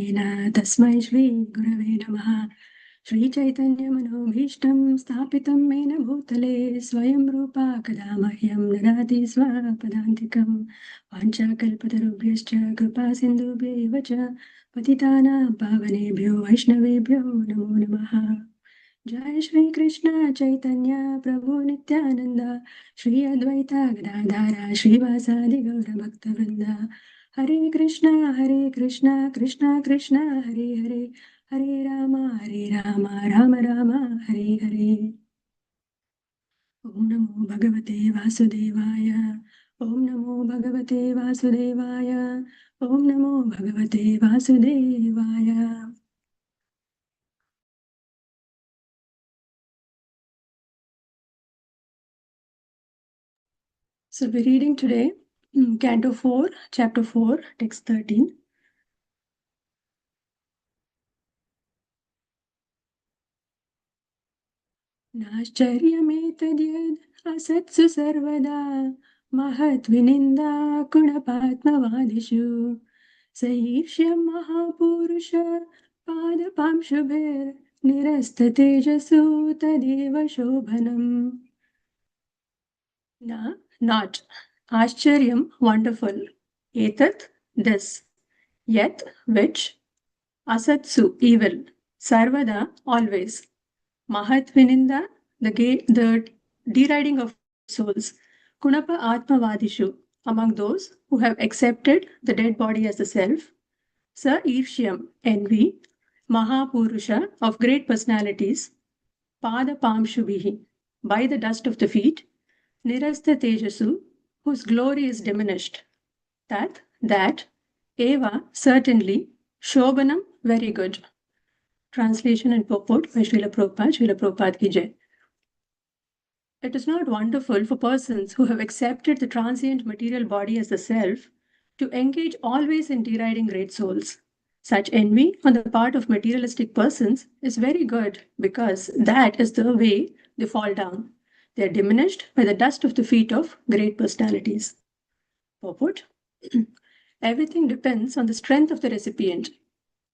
कालेन तस्मै श्रीगुरवे नमः। श्रीचैतन्यमनोभीष्टं स्थापितं येन भूतले स्वयं रूपा कदा मह्यं ददाति स्वपदान्तिकं। वाञ्छाकल्पतरुभ्यश्च कृपासिन्धुभ्यैव च पतितानां पावनेभ्यो वैष्णवेभ्यो नमो नमः। जय श्री कृष्ण चैतन्य प्रभु नित्यानंद श्री अद्वैता गदाधर श्रीवासादि गौर भक्तवृंद। हरे कृष्णा कृष्णा कृष्णा हरे हरे, हरे राम राम राम हरे हरे। ओम नमो भगवते वासुदेवाय, ओम नमो भगवते वासुदेवाय, ओम नमो भगवते वासुदेवाय। So we're reading today Canto 4, Chapter 4, Text 13. नाश्चर्यमेतद्यद् असत्सु सर्वदा महद्विनिन्दा गुणपात्मवादिषु स ईर्ष्यं महापुरुष पादपांशुभिर्निरस्ततेजसु तदेव शोभनम्. Na, not. Ashcharyam, wonderful. Etat, this. Yet, which. Asatsu, evil. Sarvada, always. Mahat Vininda, the deriding of souls. Kunapa Atma Vadishu, among those who have accepted the dead body as the self. Sa Irshyam, envy. Mahapurusha, of great personalities. Pada Pamshubhihi, by the dust of the feet. Nirasta Tejasu, whose glory is diminished. That, Eva, certainly. Shobhanam, very good. Translation and purport by Srila Prabhupada ki jai. It is not wonderful for persons who have accepted the transient material body as the self to engage always in deriding great souls. Such envy on the part of materialistic persons is very good because that is the way they fall down. They are diminished by the dust of the feet of great personalities. Purport. Everything depends on the strength of the recipient.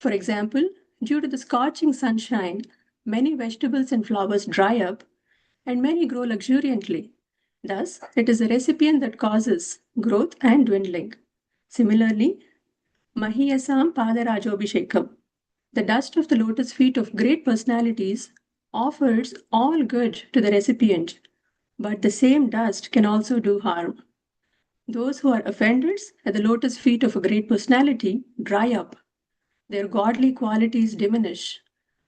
For example, due to the scorching sunshine, many vegetables and flowers dry up and many grow luxuriantly. Thus, it is the recipient that causes growth and dwindling. Similarly, Mahiyasam Padarajobhishekam, the dust of the lotus feet of great personalities, offers all good to the recipient, but the same dust can also do harm. Those who are offenders at the lotus feet of a great personality dry up. Their godly qualities diminish.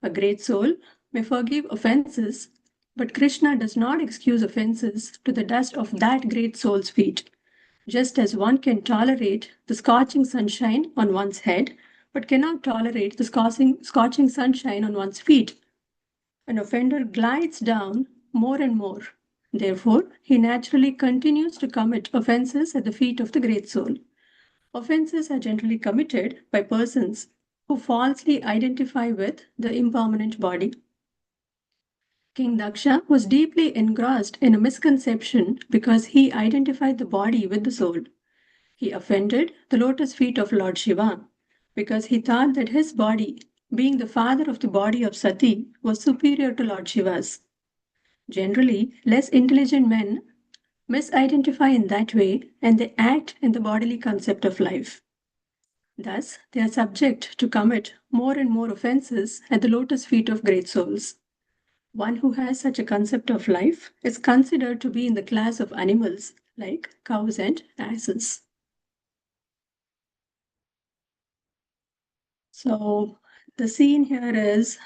A great soul may forgive offenses, but Krishna does not excuse offenses to the dust of that great soul's feet. Just as one can tolerate the scorching sunshine on one's head, but cannot tolerate the scorching sunshine on one's feet. An offender glides down more and more. Therefore, he naturally continues to commit offenses at the feet of the great soul. Offenses are generally committed by persons who falsely identify with the impermanent body. King Daksha was deeply engrossed in a misconception because he identified the body with the soul. He offended the lotus feet of Lord Shiva because he thought that his body, being the father of the body of Sati, was superior to Lord Shiva's. Generally, less intelligent men misidentify in that way and they act in the bodily concept of life. Thus, they are subject to commit more and more offenses at the lotus feet of great souls. One who has such a concept of life is considered to be in the class of animals like cows and asses. So, the scene here is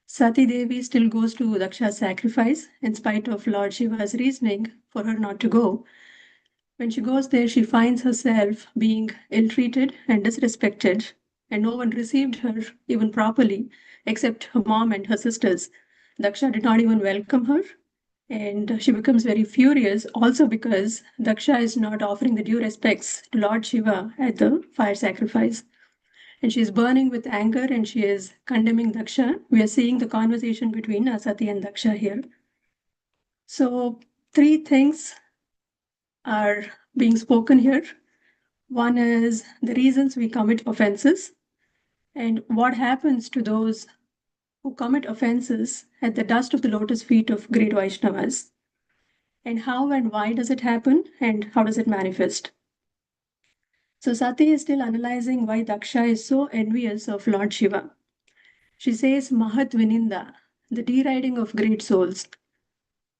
Sati Devi still goes to Daksha's sacrifice in spite of Lord Shiva's reasoning for her not to go. When she goes there, she finds herself being ill-treated and disrespected, and no one received her even properly, except her mom and her sisters. Daksha did not even welcome her, and she becomes very furious also because Daksha is not offering the due respects to Lord Shiva at the fire sacrifice. And she is burning with anger and she is condemning Daksha. We are seeing the conversation between Sati and Daksha here. So, three things are being spoken here. One is the reasons we commit offenses and what happens to those who commit offenses at the dust of the lotus feet of great Vaishnavas. And how and why does it happen and how does it manifest? So Sati is still analyzing why Daksha is so envious of Lord Shiva. She says Mahat Vininda, the deriding of great souls.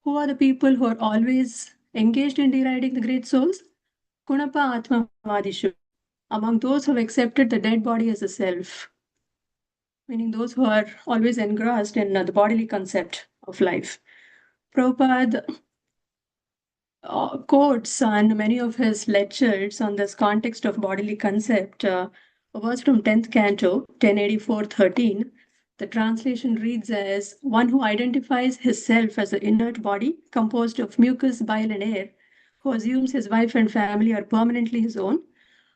Who are the people who are always engaged in deriding the great souls? Kunapa Atma Vadishu, among those who have accepted the dead body as a self, meaning those who are always engrossed in the bodily concept of life. Prabhupada quotes on many of his lectures on this context of bodily concept. A verse from 10th canto, 1084-13. The translation reads as one who identifies his self as an inert body composed of mucus, bile, and air, who assumes his wife and family are permanently his own,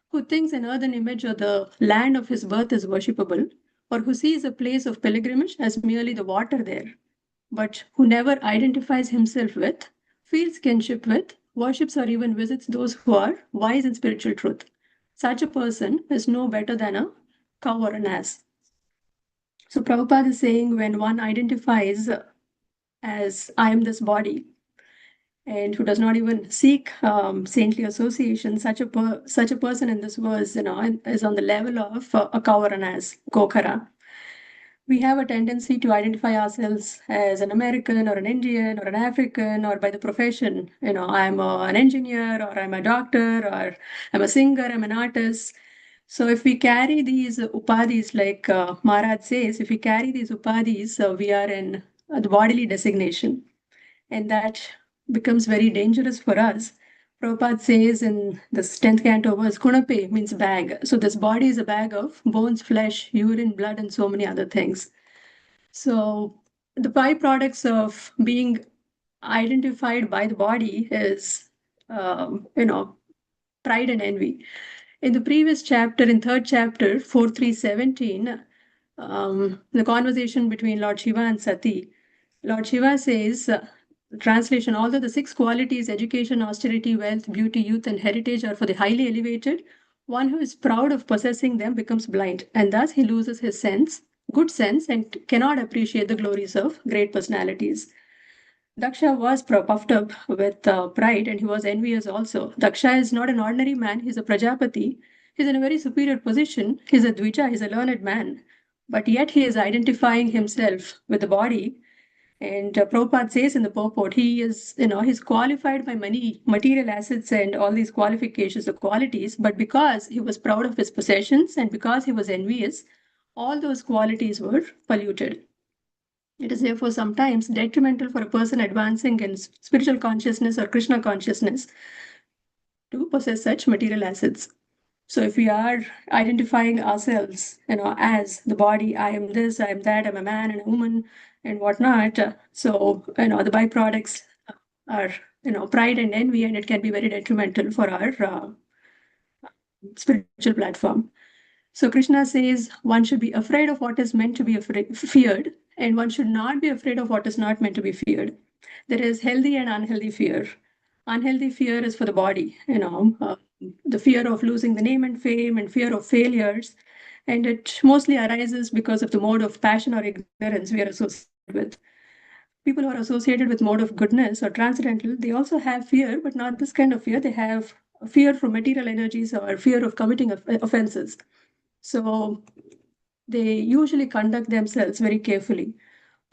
who thinks an earthen image or the land of his birth is worshipable, or who sees a place of pilgrimage as merely the water there, but who never identifies himself with, feels kinship with, worships or even visits those who are wise in spiritual truth. Such a person is no better than a cow or an ass. So Prabhupada is saying when one identifies as I am this body, and who does not even seek saintly association, such a person in this verse, is on the level of a cow or an ass, Gokhara. We have a tendency to identify ourselves as an American or an Indian or an African or by the profession. I'm an engineer or I'm a doctor or I'm a singer, I'm an artist. So if we carry these upadhis, like Maharaj says, if we carry these upadhis, we are in the bodily designation. And that becomes very dangerous for us. Prabhupada says in this 10th canto verse, Kunape means bag. So this body is a bag of bones, flesh, urine, blood, and so many other things. So the byproducts of being identified by the body is, pride and envy. In the previous chapter, in third chapter, 4.3.17, the conversation between Lord Shiva and Sati, Lord Shiva says, translation, although the six qualities, education, austerity, wealth, beauty, youth, and heritage are for the highly elevated, one who is proud of possessing them becomes blind, and thus he loses his sense, good sense, and cannot appreciate the glories of great personalities. Daksha was puffed up with pride and he was envious also. Daksha is not an ordinary man, he's a Prajapati. He's in a very superior position. He's a Dvija, he's a learned man. But yet he is identifying himself with the body. And Prabhupada says in the purport, he is, he's qualified by many material assets and all these qualifications, the qualities. But because he was proud of his possessions and because he was envious, all those qualities were polluted. It is therefore sometimes detrimental for a person advancing in spiritual consciousness or Krishna consciousness to possess such material assets. So if we are identifying ourselves, as the body, I am this, I am that, I'm a man and a woman and whatnot. So, the byproducts are, pride and envy, and it can be very detrimental for our spiritual platform. So Krishna says one should be afraid of what is meant to be feared, and one should not be afraid of what is not meant to be feared. There is healthy and unhealthy fear. Unhealthy fear is for the body, the fear of losing the name and fame and fear of failures. And it mostly arises because of the mode of passion or ignorance we are associated with. People who are associated with mode of goodness or transcendental, they also have fear, but not this kind of fear. They have fear from material energies or fear of committing offenses. So they usually conduct themselves very carefully.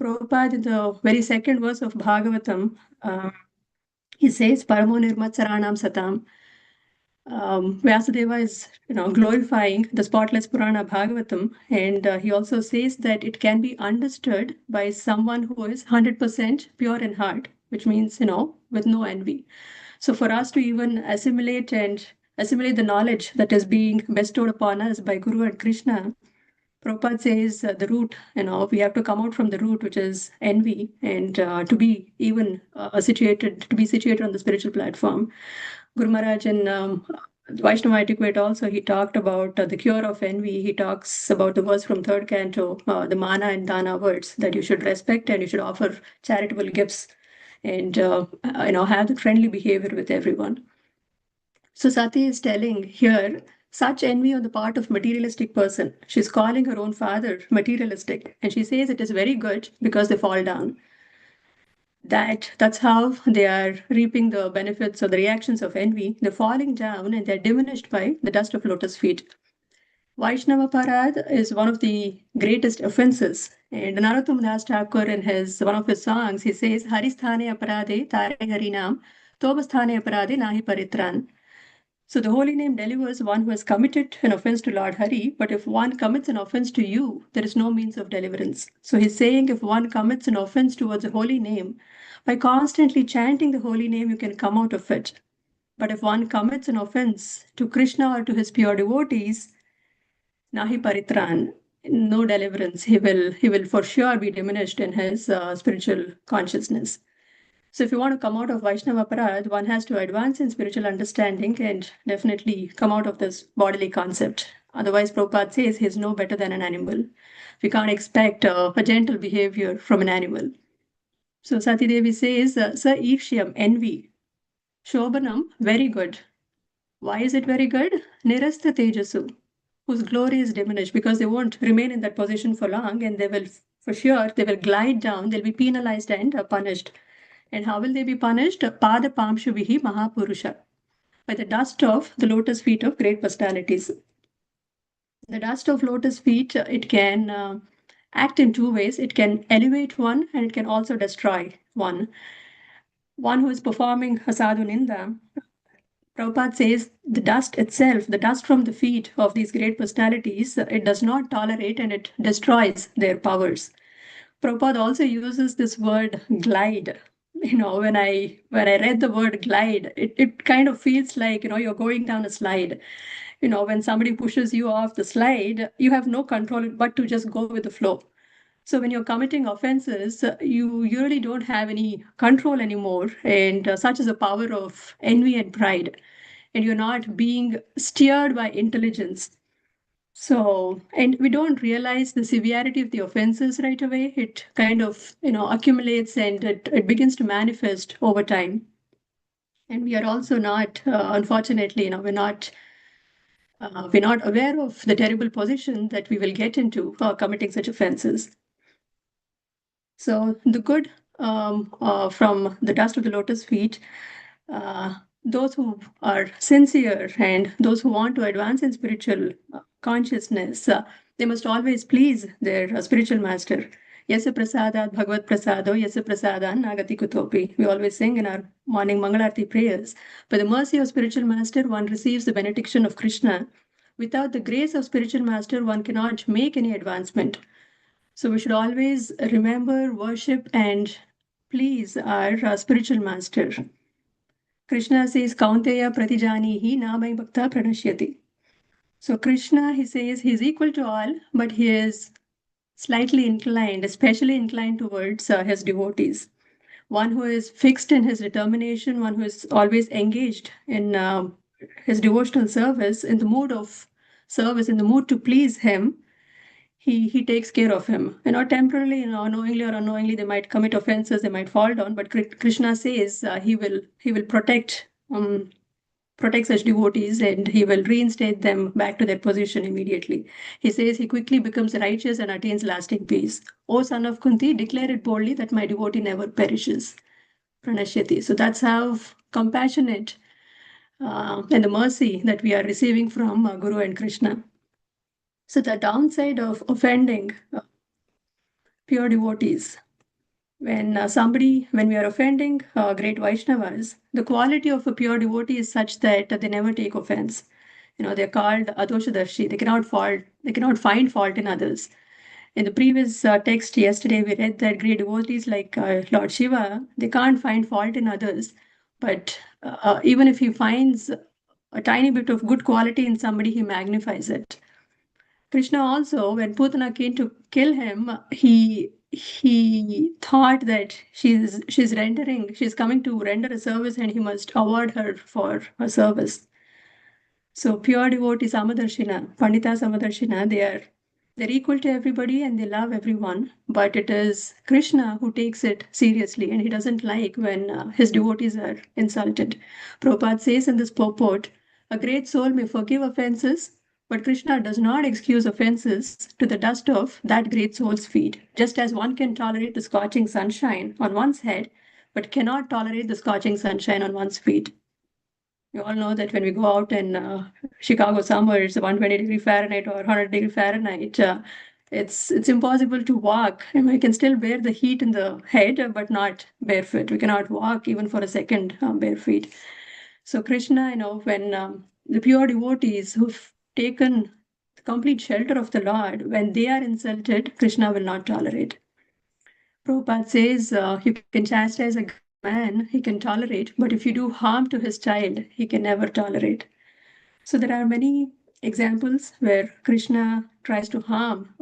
Prabhupada, in the very second verse of Bhagavatam, he says, Paramo Nirmatsaranam Satam. Vyasadeva is, glorifying the spotless Purana Bhagavatam, and he also says that it can be understood by someone who is 100% pure in heart, which means, with no envy. So for us to even assimilate the knowledge that is being bestowed upon us by Guru and Krishna, Prabhupada says the root, we have to come out from the root, which is envy, and to be even situated on the spiritual platform. Guru Maharaj in Vaishnava Etiquette also, he talked about the cure of envy. He talks about the verse from third canto, the mana and dana words, that you should respect and you should offer charitable gifts and, have the friendly behavior with everyone. So Sati is telling here such envy on the part of materialistic person. She's calling her own father materialistic, and she says it is very good because they fall down. That's how they are reaping the benefits or the reactions of envy. They're falling down and they're diminished by the dust of lotus feet. Vaishnava Parad is one of the greatest offenses. And Narottam Das Thakur in one of his songs, he says, Haristhane aparade tare harinam, Tobasthane aparade nahi paritran. So the holy name delivers one who has committed an offense to Lord Hari, but if one commits an offense to you, there is no means of deliverance. So he's saying if one commits an offense towards a holy name, by constantly chanting the holy name, you can come out of it. But if one commits an offense to Krishna or to his pure devotees, nahi paritran, no deliverance. He will for sure be diminished in his spiritual consciousness. So if you want to come out of Vaishnava Parad, one has to advance in spiritual understanding and definitely come out of this bodily concept. Otherwise, Prabhupada says he's no better than an animal. We can't expect a gentle behavior from an animal. So Sati Devi says, Sa Ikshyam, envy. Shobhanam, very good. Why is it very good? Nirastha Tejasu, whose glory is diminished because they won't remain in that position for long and they will, for sure, they will glide down, they'll be penalized and punished. And how will they be punished? Pada Pamshuvihi Mahapurusha, by the dust of the lotus feet of great personalities. The dust of lotus feet, it can act in two ways. It can elevate one and it can also destroy one. One who is performing Hasadu Ninda, Prabhupada says the dust itself, the dust from the feet of these great personalities, it does not tolerate and it destroys their powers. Prabhupada also uses this word glide. When I read the word glide, it kind of feels like, you're going down a slide. When somebody pushes you off the slide, you have no control but to just go with the flow. So when you're committing offenses, you really don't have any control anymore. And such is the power of envy and pride. And you're not being steered by intelligence. So, and we don't realize the severity of the offenses right away. It kind of, accumulates and it begins to manifest over time. And we are also not, unfortunately, we're not aware of the terrible position that we will get into for committing such offenses. So the good from the dust of the lotus feet, those who are sincere and those who want to advance in spiritual consciousness, they must always please their spiritual master. Yasa prasadat bhagavad prasado, yasa prasadan nagati kutopi. We always sing in our morning Mangalarti prayers. By the mercy of spiritual master, one receives the benediction of Krishna. Without the grace of spiritual master, one cannot make any advancement. So we should always remember, worship, and please our spiritual master. Krishna says, Kaunteya pratijanihi namai bhakta pranashyati. So Krishna, he says, he's equal to all, but he is slightly inclined, especially inclined towards his devotees. One who is fixed in his determination, one who is always engaged in his devotional service, in the mood of service, in the mood to please him, he takes care of him. Temporarily, knowingly or unknowingly, they might commit offenses, they might fall down, but Krishna says he will protect such devotees and he will reinstate them back to their position immediately. He says he quickly becomes righteous and attains lasting peace. O son of Kunti, declare it boldly that my devotee never perishes. Pranashyati. So that's how compassionate and the mercy that we are receiving from Guru and Krishna. So the downside of offending pure devotees, when we are offending great Vaishnavas, the quality of a pure devotee is such that they never take offense. They're called adoshadarshi. They cannot find fault in others. In the previous text yesterday, we read that great devotees like Lord Shiva, they can't find fault in others. But even if he finds a tiny bit of good quality in somebody, he magnifies it. Krishna also, when Putana came to kill him, he thought that she's coming to render a service and he must award her for her service. So pure devotees, Samadarshina, Pandita Samadarshina, they're equal to everybody and they love everyone. But it is Krishna who takes it seriously and he doesn't like when his devotees are insulted. Prabhupada says in this purport, A great soul may forgive offenses, but Krishna does not excuse offenses to the dust of that great soul's feet. Just as one can tolerate the scorching sunshine on one's head, but cannot tolerate the scorching sunshine on one's feet. You all know that when we go out in Chicago summers, 120 degree Fahrenheit or 100 degree Fahrenheit, it's impossible to walk. And we can still bear the heat in the head, but not barefoot. We cannot walk even for a second bare feet. So Krishna, when the pure devotees who've taken the complete shelter of the Lord, when they are insulted, Krishna will not tolerate. Prabhupada says you can chastise a man, he can tolerate, but if you do harm to his child, he can never tolerate. So there are many examples where Krishna tries to harm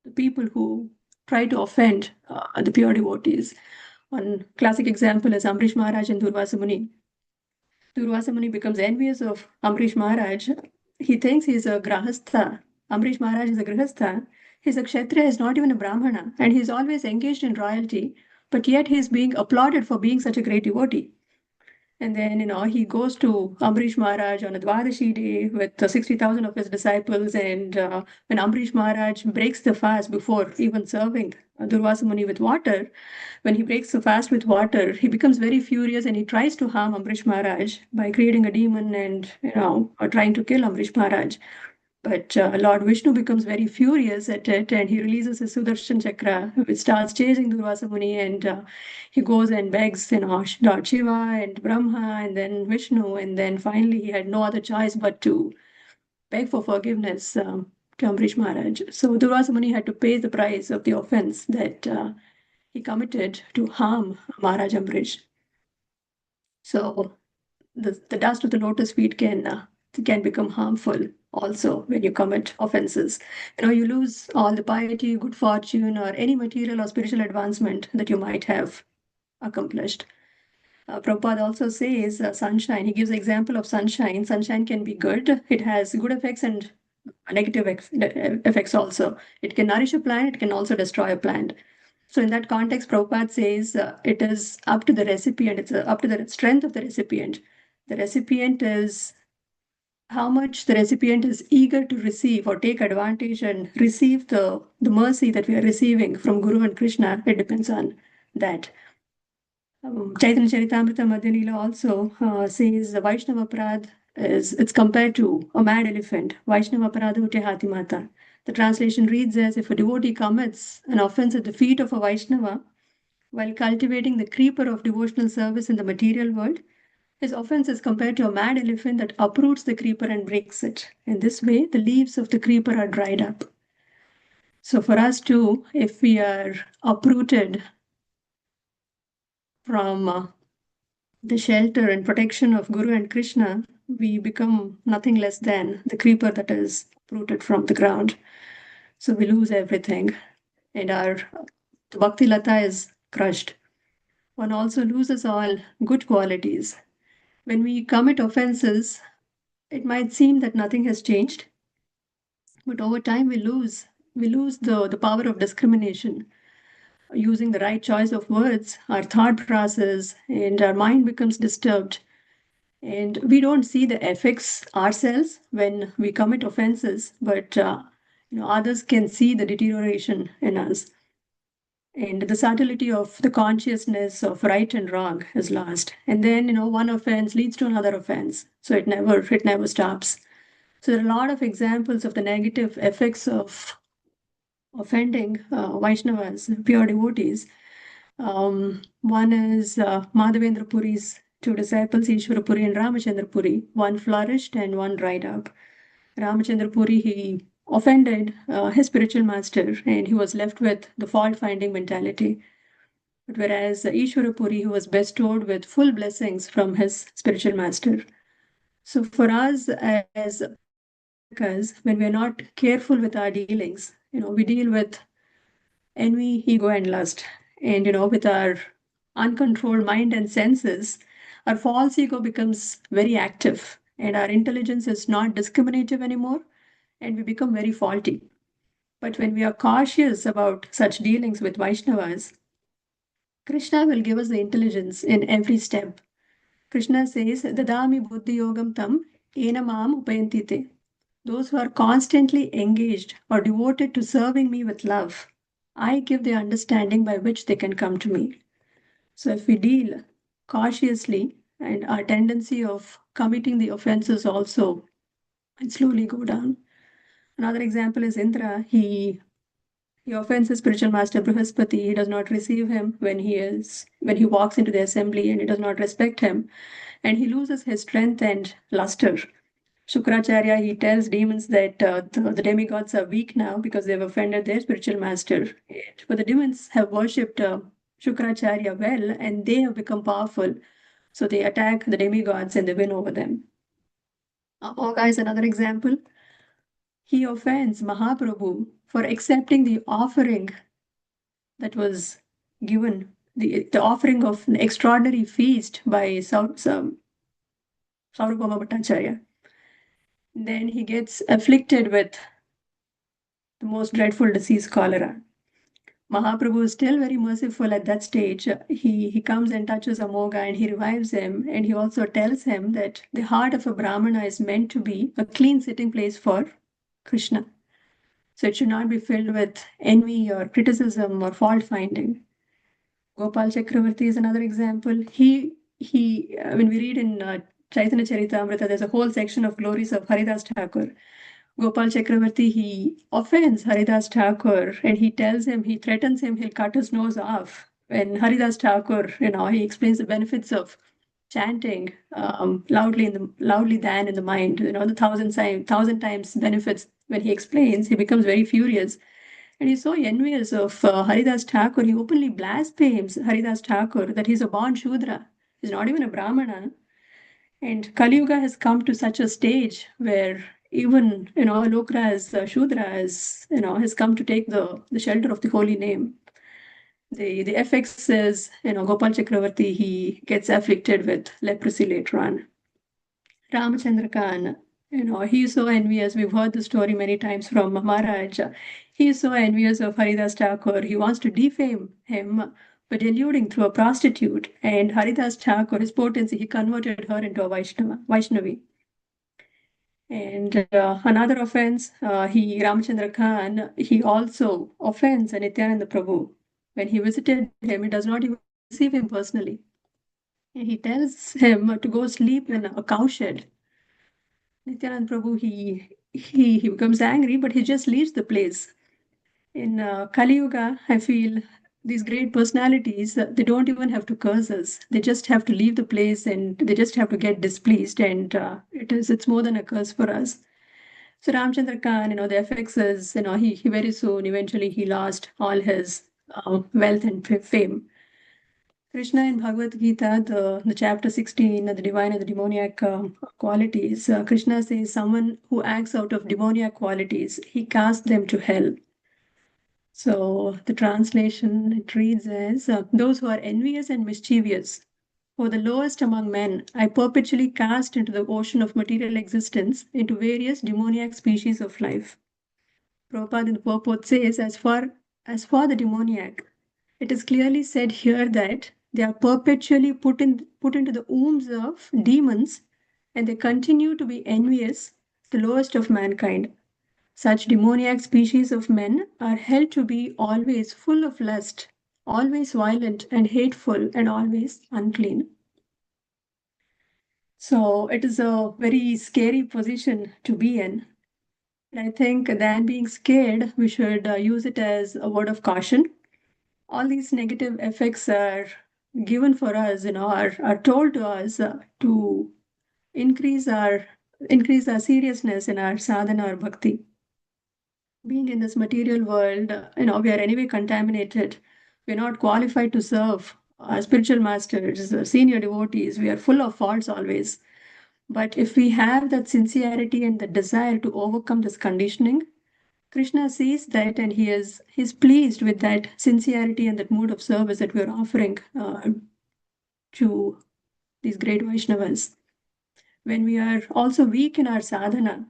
the people who try to offend the pure devotees. One classic example is Amrish Maharaj and Durvasa Muni. Durvasa Muni becomes envious of Amrish Maharaj. He thinks he's a grahastha. Amrish Maharaj is a grahastha. He's a kshatriya, he's not even a brahmana, and he's always engaged in royalty, but yet he's being applauded for being such a great devotee. And then, he goes to Amrish Maharaj on a Dwadashi day with 60,000 of his disciples. And when Amrish Maharaj breaks the fast before even serving Durvasa Muni with water, when he breaks the fast with water, he becomes very furious and he tries to harm Amrish Maharaj by creating a demon and, trying to kill Amrish Maharaj. But Lord Vishnu becomes very furious at it and he releases his Sudarshan Chakra, which starts chasing Durvasa Muni, and he goes and begs, Lord Shiva and Brahma and then Vishnu, and then finally he had no other choice but to beg for forgiveness to Amrish Maharaj. So Durvasa Muni had to pay the price of the offense that he committed to harm Maharaj Amrish. So the dust of the lotus feet can become harmful also when you commit offenses. You lose all the piety, good fortune, or any material or spiritual advancement that you might have accomplished. Prabhupada also says sunshine. He gives the example of sunshine. Sunshine can be good. It has good effects and negative effects also. It can nourish a plant. It can also destroy a plant. So in that context, Prabhupada says it is up to the recipient. It's up to the strength of the recipient. The recipient is how much the recipient is eager to receive or take advantage and receive the mercy that we are receiving from Guru and Krishna. It depends on that. Chaitanya Charitamrita Madhya also says the Vaishnava Aparadh it's compared to a mad elephant. Vaishnava Aparadha Ute Hati Mata. The translation reads as if a devotee commits an offense at the feet of a Vaishnava while cultivating the creeper of devotional service in the material world, his offense is compared to a mad elephant that uproots the creeper and breaks it. In this way, the leaves of the creeper are dried up. So for us too, if we are uprooted from the shelter and protection of Guru and Krishna, we become nothing less than the creeper that is uprooted from the ground. So we lose everything, and our Bhakti Lata is crushed. One also loses all good qualities. When we commit offenses, it might seem that nothing has changed, but over time we lose the power of discrimination. Using the right choice of words, our thought process and our mind becomes disturbed. And we don't see the effects ourselves when we commit offenses, but others can see the deterioration in us. And the subtlety of the consciousness of right and wrong is lost. And then, one offense leads to another offense. So it never stops. So there are a lot of examples of the negative effects of offending Vaishnavas, pure devotees. One is Madhavendra Puri's two disciples, Ishwara Puri and Ramachandra Puri. One flourished and one dried up. Ramachandra Puri, he offended his spiritual master and he was left with the fault-finding mentality. But whereas Ishwara Puri, he was bestowed with full blessings from his spiritual master. So for us as because when we're not careful with our dealings, we deal with envy, ego, and lust. And, with our uncontrolled mind and senses, our false ego becomes very active and our intelligence is not discriminative anymore and we become very faulty. But when we are cautious about such dealings with Vaishnavas, Krishna will give us the intelligence in every step. Krishna says, Dadami buddhi yogam tam enamam upayantite. Those who are constantly engaged or devoted to serving me with love, I give the understanding by which they can come to me. So if we deal cautiously and our tendency of committing the offenses also and slowly go down. Another example is Indra. He offends his spiritual master Brihaspati. He does not receive him when he walks into the assembly, and he does not respect him, and he loses his strength and luster. Shukracharya, he tells demons that the demigods are weak now because they've offended their spiritual master. But the demons have worshipped Shukracharya well, and they have become powerful. So they attack the demigods and they win over them. Amoga is another example. He offends Mahaprabhu for accepting the offering that was given, the offering of an extraordinary feast by Saurabhama Bhattacharya. Then he gets afflicted with the most dreadful disease, cholera. Mahaprabhu is still very merciful at that stage. He comes and touches Amoga and he revives him, and he also tells him that the heart of a Brahmana is meant to be a clean sitting place for Krishna. So it should not be filled with envy or criticism or fault finding. Gopal Chakravarti is another example. When we read in Chaitanya Charitamrita, there's a whole section of glories of Haridas Thakur. Gopal Chakravarti, he offends Haridas Thakur and he threatens him, he'll cut his nose off. When Haridas Thakur, he explains the benefits of chanting loudly than in the mind, the thousand times benefits. When he explains, he becomes very furious. And he's so envious of Haridas Thakur. He openly blasphemes Haridas Thakur that he's a born Shudra. He's not even a Brahmana. And Kali Yuga has come to such a stage where even, Lokra as Shudra has come to take the shelter of the holy name. The effects is, Gopal Chakravarti, he gets afflicted with leprosy later on. Ramachandra Khan, he's so envious. We've heard the story many times from Maharaj. He's so envious of Haridas Thakur. He wants to defame him by deluding through a prostitute. And Haridas Thakur, his potency, he converted her into a Vaishnavi. And another offense, Ramachandra Khan, he also offends Nityananda Prabhu. When he visited him, he does not even receive him personally. And he tells him to go sleep in a cowshed. Nityananda Prabhu, he becomes angry, but he just leaves the place. In Kali Yuga, I feel these great personalities, they don't even have to curse us. They just have to leave the place and they just have to get displeased. And it's more than a curse for us. So Ramchandra Khan, the effects is, he very soon, eventually he lost all his wealth and fame. Krishna in Bhagavad Gita, the chapter 16, the divine and the demoniac qualities, Krishna says someone who acts out of demoniac qualities, he casts them to hell. So the translation, it reads as, those who are envious and mischievous, for the lowest among men, I perpetually cast into the ocean of material existence into various demoniac species of life. Prabhupada in the purport says, as for the demoniac, it is clearly said here that they are perpetually put into the wombs of demons, and they continue to be envious, the lowest of mankind. Such demoniac species of men are held to be always full of lust, always violent and hateful, and always unclean. So it is a very scary position to be in. And I think than being scared, we should use it as a word of caution. All these negative effects are given for us, are told to us to increase our seriousness in our sadhana or bhakti. Being in this material world, we are anyway contaminated. We're not qualified to serve our spiritual masters, senior devotees. We are full of faults always. But if we have that sincerity and the desire to overcome this conditioning, Krishna sees that and he's pleased with that sincerity and that mood of service that we're offering to these great Vaishnavas. When we are also weak in our sadhana,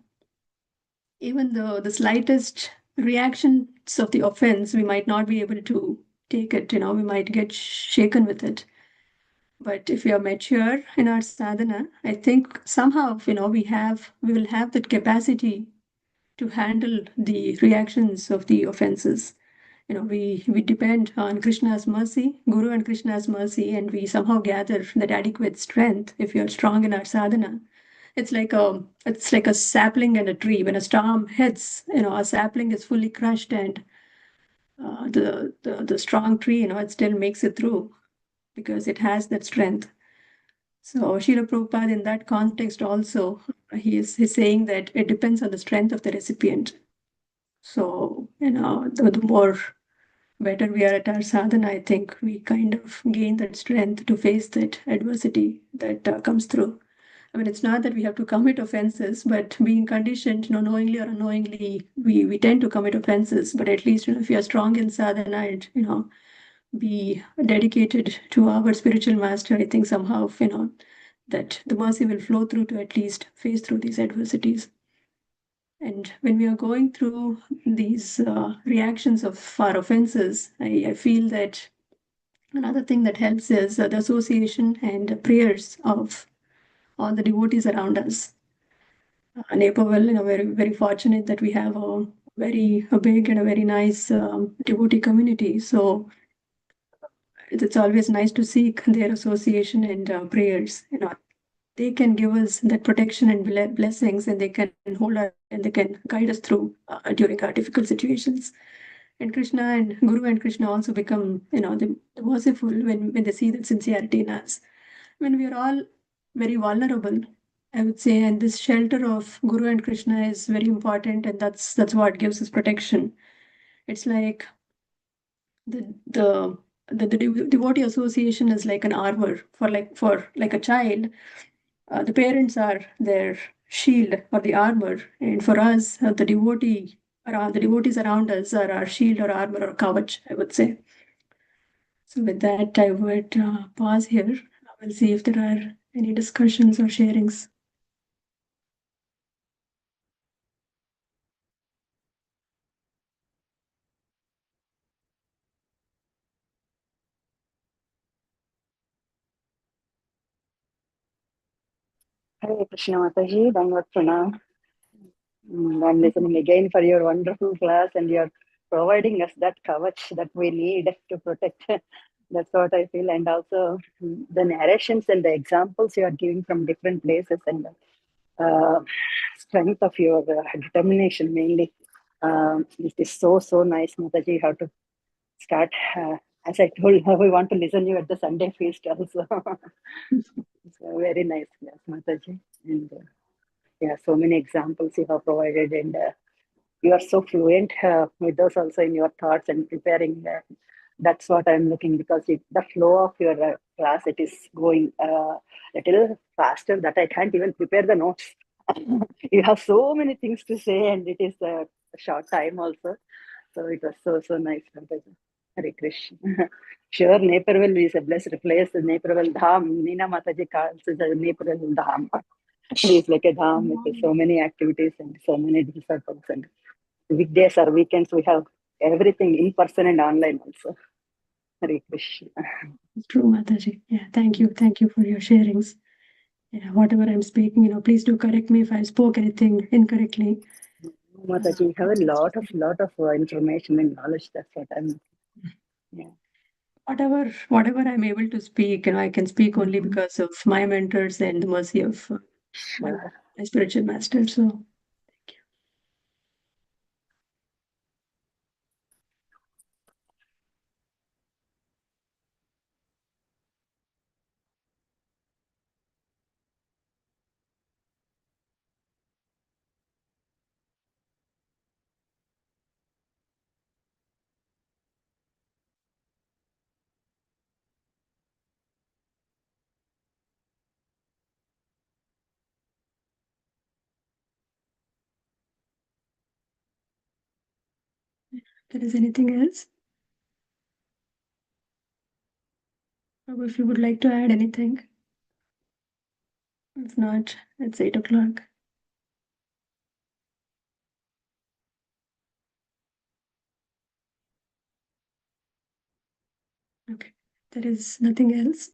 even the slightest reactions of the offense, we might not be able to take it, we might get shaken with it. But if we are mature in our sadhana, I think somehow, we will have that capacity to handle the reactions of the offenses. We depend on Krishna's mercy, Guru and Krishna's mercy, and we somehow gather that adequate strength if we are strong in our sadhana. It's like a sapling and a tree. When a storm hits, a sapling is fully crushed, and the strong tree, it still makes it through because it has that strength. So Srila Prabhupada, in that context also, he's saying that it depends on the strength of the recipient. So, the more better we are at our sadhana, I think we kind of gain that strength to face that adversity that comes through. I mean, it's not that we have to commit offenses, but being conditioned, knowingly or unknowingly, we tend to commit offenses. But at least, if you are strong in sadhana and, be dedicated to our spiritual master, I think somehow, that the mercy will flow through to at least face through these adversities. And when we are going through these reactions of our offenses, I feel that another thing that helps is the association and prayers of all the devotees around us. Naperville, very, very fortunate that we have a big and a very nice devotee community. So it's always nice to seek their association and prayers. They can give us that protection and blessings, and they can hold us and they can guide us through during our difficult situations. And Krishna and Guru and Krishna also become, the merciful when they see that sincerity in us. When we are all very vulnerable, I would say, and this shelter of Guru and Krishna is very important, and that's what gives us protection. It's like the devotee association is like an armor for like a child. The parents are their shield or the armor, and for us, the devotees around us are our shield or armor or kavach, I would say. So with that, I would pause here. I will see if there are any discussions or sharings. Hare Krishna Mataji, Dhanvat Pranam. I'm listening again for your wonderful class, and you're providing us that coverage that we need to protect. That's what I feel. And also the narrations and the examples you are giving from different places, and uh, strength of your determination mainly. It is so nice, Mataji, how to start. As I told, we want to listen you at the Sunday feast also. So very nice, yes, Mataji. And yeah, so many examples you have provided, and you are so fluent with those also in your thoughts and preparing. That's what I'm looking, because the flow of your class, it is going a little faster that I can't even prepare the notes. You have so many things to say, and it is a short time also. So it was so nice. Hare Krishna. Sure, Naperville is a blessed place. Naperville Dham. Nina Mataji calls it a Naperville Dham. It is like a dham with so many activities and so many disciples. And weekdays or weekends, we have everything in person and online also. Hare Krishna. True, Mataji. Yeah, thank you. Thank you for your sharings. Yeah, whatever I'm speaking, please do correct me if I spoke anything incorrectly. Mataji, you have a lot of information and knowledge. That's what I'm. Yeah. Whatever I'm able to speak, I can speak only because of my mentors and the mercy of my, Sure. my spiritual master. So thank you. If there is anything else, or if you would like to add anything, if not, it's 8 o'clock. Okay, there is nothing else.